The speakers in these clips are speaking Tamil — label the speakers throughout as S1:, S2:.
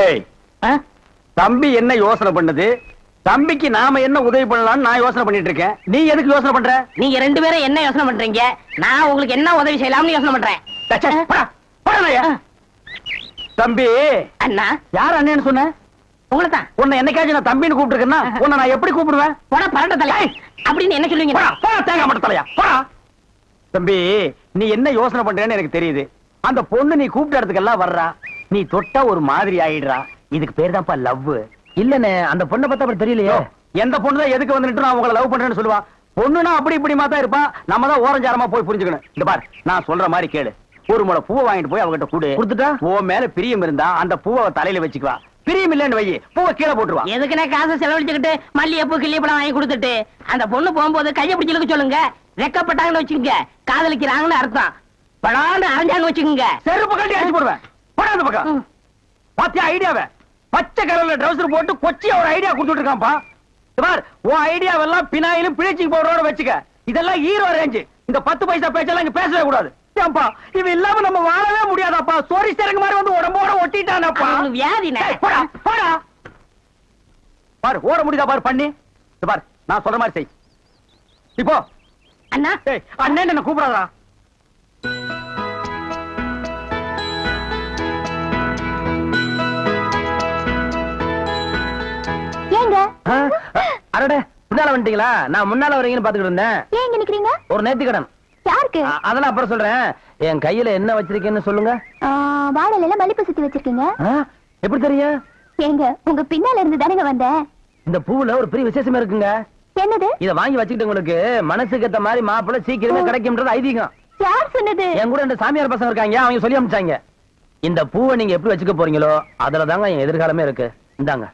S1: ஏய், தம்பி என்ன யோசனை பண்ணுது? தம்பிக்கு நாம என்ன உதவி பண்ணலாம்னு நான் யோசனை பண்ணிட்டு இருக்கேன். நீ எதுக்கு யோசனை பண்ற?
S2: நீங்க ரெண்டு பேரும் என்ன யோசனை பண்றீங்க? நான் உங்களுக்கு என்ன உதவி செய்யலாம்னு யோசனை பண்றேன்.
S1: தம்பி
S2: அண்ணா.
S1: யார் அண்ணன்னு சொன்ன?
S2: உங்களை தான்.
S1: உன்னை என்னைக்காச்சும் நான் தம்பின்னு கூப்பிட்டுருக்கேன்னா உன்னை நான் எப்படி கூப்பிடுவேன்?
S2: போடா பரட்ட தலையா அப்படின்னு என்ன சொல்லுவீங்க?
S1: தேங்காய் மட்டும் தலையா போடா. தம்பி நீ என்ன யோசனை பண்றேன்னு எனக்கு தெரியுது. அந்த பொண்ணு நீ கூப்பிட்ட இடத்துக்கெல்லாம் வர்றா, நீ தொட்டா ஒரு மாதிரி ஆயிடுறா. இதுக்கு பேர் தான்ப்பா லவ்.
S3: இல்லனே, அந்த பொண்ணை பார்த்தா அப்படி தெரியலையே.
S1: எந்த பொண்ணு தான் எதுக்கு வந்துட்டு நான் உங்களை லவ் பண்றேன்னு சொல்லுவா? பொண்ணுனா அப்படி இப்படி தான் இருப்பா. நம்ம தான் ஓரஞ்சாரமா போய் புரிஞ்சுக்கணும். இந்த பார், நான் சொல்ற மாதிரி கேளு. ஒரு முளை பூவை வாங்கிட்டு போய் அவகிட்ட கொடுத்துட்டா உன் மேல பிரியம் இருந்தா அந்த பூவை தலையில வச்சுக்குவா. பிரியம் இல்லன்னு வை, பூவை கீழே போட்டுருவா.
S2: எதுக்குன்னா காசை செலவழிச்சுக்கிட்டு மல்லிகைப்பூ கிள்ளிப்பழம் வாங்கி கொடுத்துட்டு அந்த பொண்ணு போகும்போது கையை பிடிச்சிருக்க சொல்லுங்க. வெக்கப்பட்டாங்கன்னு வச்சுக்கோங்க, காதலிக்கிறாங்கன்னு அர்த்தம். படான்னு அரைஞ்சாங்கன்னு வச்சுக்கோங்க,
S1: செருப்பு கட்டி அடிச்சு போடுவேன். போடா அந்த பக்கம். பாத்தியா ஐடியாவை? பச்சை கலர்ல ட்ரவுசர் போட்டு கொச்சியா ஒரு ஐடியா கொடுத்துட்டு இருக்கான்ப்பா. பார், உன் ஐடியாவெல்லாம் பினாயிலும் பிளீச்சிங் பவுடரோட வச்சுக்க. இதெல்லாம் ஹீரோ ரேஞ்சு. இந்த 10 பைசா பேச்செல்லாம் இங்க பேசவே கூடாது. ஏன்பா இது இல்லாம நம்ம வாழவே முடியாதாப்பா? சோரி சேரங்க மாதிரி வந்து உடம்போட ஒட்டிட்டானப்பா.
S2: வியாதினே.
S1: போடா போடா. பாரு ஓட முடியுதா பாரு பண்ணி. பாரு நான் சொல்ற மாதிரி செய். இப்போ
S2: அண்ணா
S1: அண்ணன் என்ன கூப்பிடாதா?
S3: அடடே, முன்னால வந்துட்டீங்களா? நான் முன்னால வரீங்கன்னு பாத்துக்கிட்டு இருந்தேன்.
S4: ஏன் இங்க நிக்கிறீங்க?
S3: ஒரு நேர்த்தி கடன்.
S4: யாருக்கு?
S3: அதெல்லாம் அப்புறம் சொல்றேன். என் கையில என்ன வச்சிருக்கேன்னு சொல்லுங்க.
S4: வாழையில மல்லிப்பூ சுத்தி வச்சிருக்கீங்க.
S3: எப்படி தெரியும்?
S4: ஏங்க உங்க பின்னால இருந்து தானங்க வந்தேன்.
S3: இந்த பூவுல ஒரு பெரிய விசேஷமா இருக்குங்க.
S4: என்னது?
S3: இத வாங்கி வச்சுக்கிட்டு உங்களுக்கு மனசுக்கு ஏத்த மாதிரி மாப்பிள்ளை சீக்கிரமே கிடைக்கும்ன்றது ஐதீகம்.
S4: யார் சொன்னது?
S3: என் கூட ரெண்டு சாமியார் பசங்க இருக்காங்க, அவங்க சொல்லி அனுப்பிச்சாங்க. இந்த பூவை நீங்க எப்படி வச்சுக்க போறீங்களோ அதுல தாங்க என் எதிர்காலமே இருக்கு. இந்தாங்க.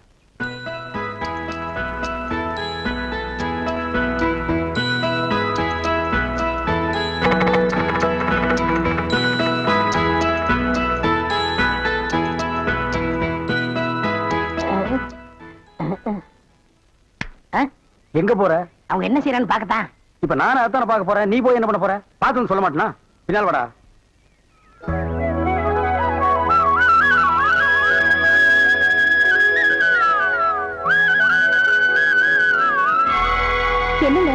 S1: எங்க போற?
S2: அவங்க என்ன செய்யறான்னு பாக்கத்தான்.
S1: இப்ப நானும் அதான பாக்க போறேன். நீ போய் என்ன பண்ண போற? பாத்துன்னு சொல்ல மாட்டேனா? பின்னால் வாடா.
S4: என்னங்க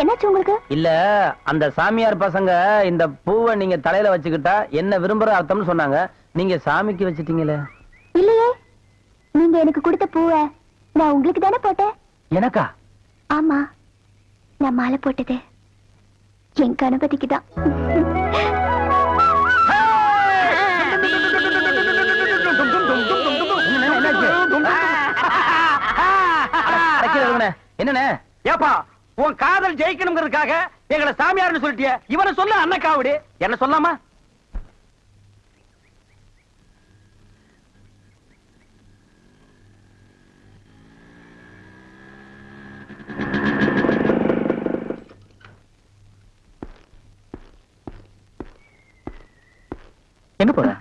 S4: என்னாச்சு உங்களுக்கு?
S3: இல்ல, அந்த சாமியார் பசங்க இந்த பூவை நீங்க தலையில வச்சுக்கிட்டா என்ன விரும்புற அர்த்தம்னு சொன்னாங்க. நீங்க சாமிக்கு வச்சிட்டீங்களே.
S4: இல்லையே, நீங்க எனக்கு கொடுத்த பூவை நான் உங்களுக்கு தானே போட்டேன்.
S3: எனக்கா?
S4: ஆமா, நான் மாலை போட்டது என் கணபதிக்கு தான்.
S3: என்ன
S1: ஏப்பா, உன் காதல் ஜெயிக்கணுங்கிறதுக்காக எங்களை சாமியார்னு சொல்லிட்டிய. இவனை சொல்ல அண்ணக்காவடி, என்ன சொல்லாமா?
S3: எங்க போற?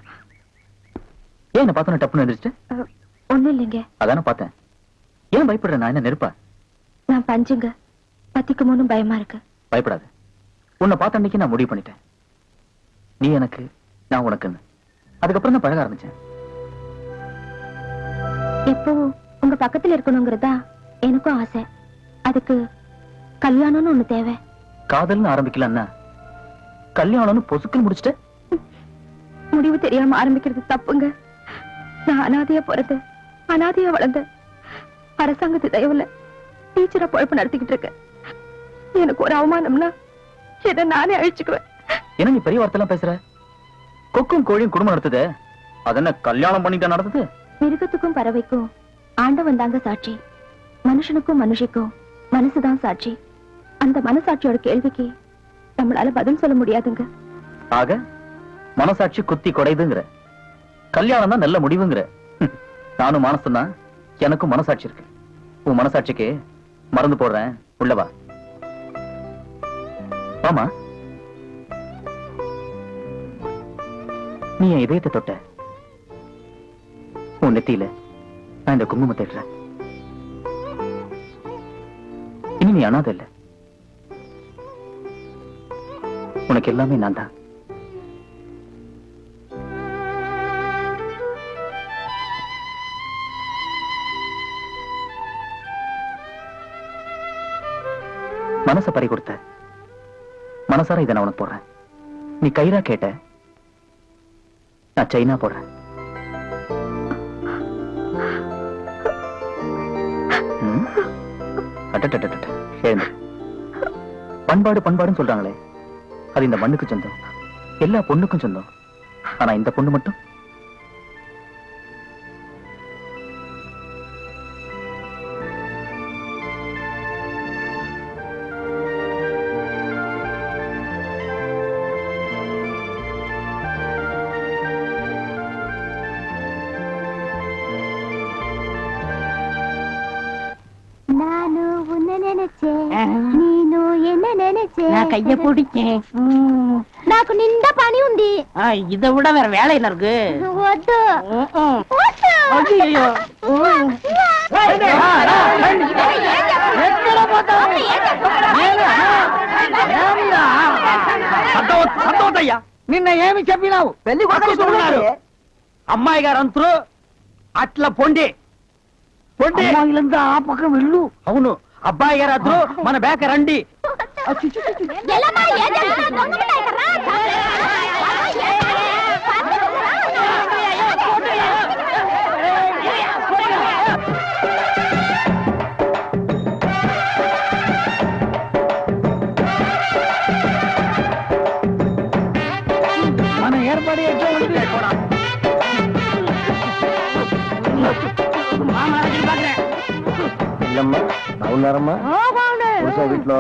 S3: ஏன் என்ன பார்த்தோன்னு டப்புன்னு எந்திரிச்சு?
S4: ஒண்ணும் இல்லைங்க.
S3: அதானே பார்த்தேன். ஏன் பயப்படுற? நான் என்ன நெருப்பா?
S4: நான் பஞ்சுங்க, பத்திக்குமோன்னு பயமா இருக்கு.
S3: பயப்படாத. உன்னை பார்த்த அன்னைக்கு நான் முடிவு பண்ணிட்டேன். நீ எனக்கு, நான் உனக்குன்னு. அதுக்கப்புறம் தான் பழக ஆரம்பிச்சேன்.
S4: எப்போ உங்க பக்கத்துல இருக்கணுங்கிறதா எனக்கும் ஆசை. அதுக்கு கல்யாணம்னு ஒண்ணு தேவை.
S3: காதல்னு ஆரம்பிக்கலன்னா கல்யாணம்னு பொசுக்குன்னு முடிச்சுட்டு
S4: முடிவு தெரியாம ஆரம்பிக்கிறது தப்புங்க. நான் அனாதையா பிறந்த, அனாதையா வளர்ந்த, அரசாங்கத்து தயவுல டீச்சரா பொழப்பு நடத்திக்கிட்டு இருக்கேன். எனக்கு ஒரு அவமானம்னா இதை நானே அழிச்சுக்குவேன்.
S3: என்ன நீ பெரிய வார்த்தைலாம் பேசுற? கொக்கும் கோழியும் குடும்பம் நடத்துது, அதென்ன கல்யாணம் பண்ணிட்டு நடத்துது?
S4: மிருகத்துக்கும் பறவைக்கும் ஆண்டவன் தாங்க சாட்சி. மனுஷனுக்கும் மனுஷிக்கும் மனசுதான் சாட்சி. அந்த மனசாட்சியோட கேள்விக்கு நம்மளால பதில் சொல்ல முடியாதுங்க.
S3: ஆக மனசாட்சி குத்தி கொடைதுங்கிற, கல்யாணம் தான் நல்ல முடிவுங்கிற. நானும் மானசம் தான், எனக்கும் மனசாட்சி இருக்கு. உன் மனசாட்சிக்கு மருந்து போடுறேன், உள்ளவா. ஆமா, நீ என் இதயத்தை தொட்ட. உன் நெத்தியில நான் இந்த குங்குமத்தை இடுறேன். இனி நீ அனாதை இல்ல. உனக்கு எல்லாமே நான் தான். மனச பறி கொடுத்த. மனசார இதை நான் உனக்கு போடுறேன். நீ கயிறா கேட்ட, நான் சைனா போடுறேன். அட்டட்டட்டட்ட, எழுந்து. பண்பாடு பண்பாடுன்னு சொல்றாங்களே, அது இந்த மண்ணுக்கு சொந்தம், எல்லா பொண்ணுக்கும் சொந்தம். ஆனா இந்த பொண்ணு மட்டும்
S5: நானு உன்னை நினைச்சேன், நீனு என்ன நினைச்சேன்.
S2: நான் கைய பிடிச்சேன்.
S5: నాకు నిండా పని ఉంది.
S2: இதை விட வேற வேலை என்ன இருக்கு?
S5: వద్దు వద్దు.
S2: ஐயையோ.
S1: సంతోషయ్యా నిన్న ఏమి చెప్పినావు? పెళ్లి కొడుకున్నారు అమ్మాయి గారు అంతరు అట్లా పొండి పొండి ఆ పక్కన వెళ్ళు. అవును, అబ్బాయి గారు అద్దరు మన బేక రండి.
S5: ఎల్లమ్మా, ఏం చేస్తున్నావు? దొంగపిల్ల ఇక్కడ రా.
S1: మన ఏర్పాటు ఎట్లా ఉంది? బాగున్నారమ్మా? వీటిలో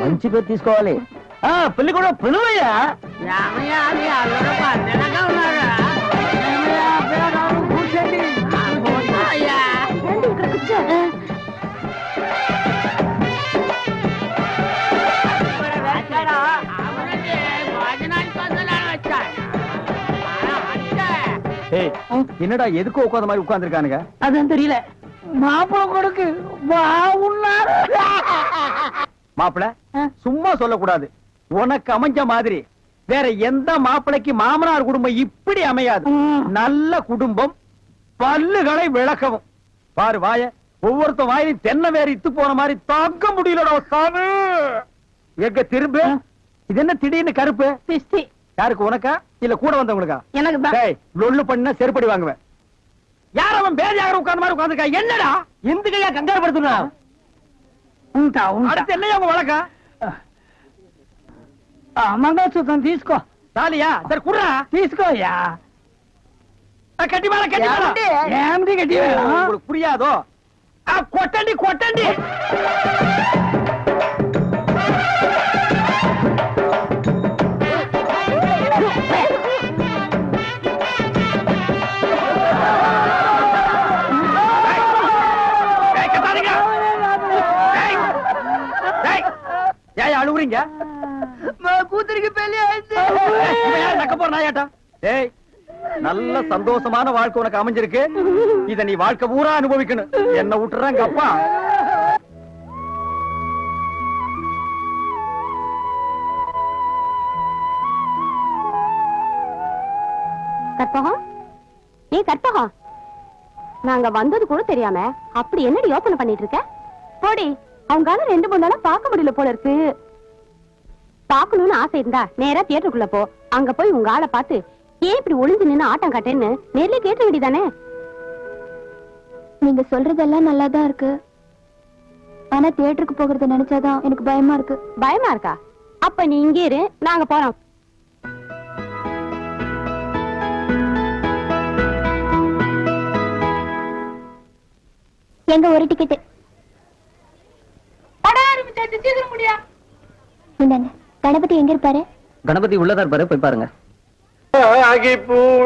S1: మంచి పేరు తీసుకోవాలి. పెళ్లి కూడా పిలువయ్యా. కూర్చోండి.
S5: రండి, ఇక్కడ కూర్చో.
S1: என்னடா எதுக்கு உட்காந்த மாதிரி உட்கார்ந்துருக்கானுங்க?
S2: அதான் தெரியல.
S1: மாப்பிள கொடுக்கு பாவுன்னாரு. மாப்பிள சும்மா சொல்லக்கூடாது. உனக்கு அமைஞ்ச மாதிரி வேற எந்த மாப்பிளைக்கு மாமனார் குடும்பம் இப்படி அமையாது. நல்ல குடும்பம், பல்லுகளை விளக்கவும். பாரு வாய, ஒவ்வொருத்த வாயிலும் தென்னை வேற இத்து போன மாதிரி தாக்க முடியலடா சாமி. எங்க திரும்ப இது என்ன திடீர்னு கருப்பு?
S2: பிஸ்தி
S1: யாருக்கு, உனக்கா இல்ல கூட வந்தவங்களுக்கா?
S2: எனக்கு தான்.
S1: டேய், லொள்ளு பண்ணா செருப்படி வாங்குவேன். யார் அவன் பேதியாக உட்கார்ந்த மாதிரி உட்கார்ந்துருக்கா? என்னடா எந்துக்கையா கங்காரு படுத்துனா? அடுத்து என்னையா உங்க வழக்கா?
S2: మంగళసూత్రం తీసుకో.
S1: தாலியா? சரி குடுறா.
S2: తీసుకోయా.
S1: கட்டி மேல கட்டி மேல.
S2: ఏమిటి గట్టి?
S1: உங்களுக்கு புரியாதோ? கொட்டண்டி கொட்டண்டி. ஏன் அழுவுறீங்க?
S2: కూతురికి పెళ్లి అయితే
S1: நக்க போற நாயாட்டா. ஏய், நல்ல சந்தோஷமான வாழ்க்கை உனக்கு அமைஞ்சிருக்கு. இத நீ வாழ்க்கை பூரா அனுபவிக்கணும். என்ன விட்டுறாங்க அப்பா.
S5: கற்பகம், ஏ கற்பகம், நாங்க வந்தது கூட தெரியாம அப்படி என்னடி யோசனை பண்ணிட்டு இருக்க? போடி, அவங்கால 2-3 நாளா பார்க்க முடியல போல இருக்கு. பாக்கணும்னு ஆசை இருந்தா நேரா தியேட்டருக்குள்ள போ. அங்க போய் உங்க ஆளை பார்த்து ஏன் இப்படி ஒளிஞ்சு நின்னு ஆட்டம் காட்டேன்னு நேர்ல கேட்ட வேண்டியதானே. நீங்க சொல்றதெல்லாம் நல்லாதான் இருக்கு. ஆனா தியேட்டருக்கு போகிறத நினைச்சாதான் எனக்கு பயமா இருக்கு. பயமா இருக்கா? அப்ப நீ இங்கே இரு, நாங்க போறோம். எங்க ஒரு டிக்கெட் கணபதி எங்க இருப்பாரு?
S3: கணபதி உள்ளதா இருப்பாரு, போய் பாருங்க.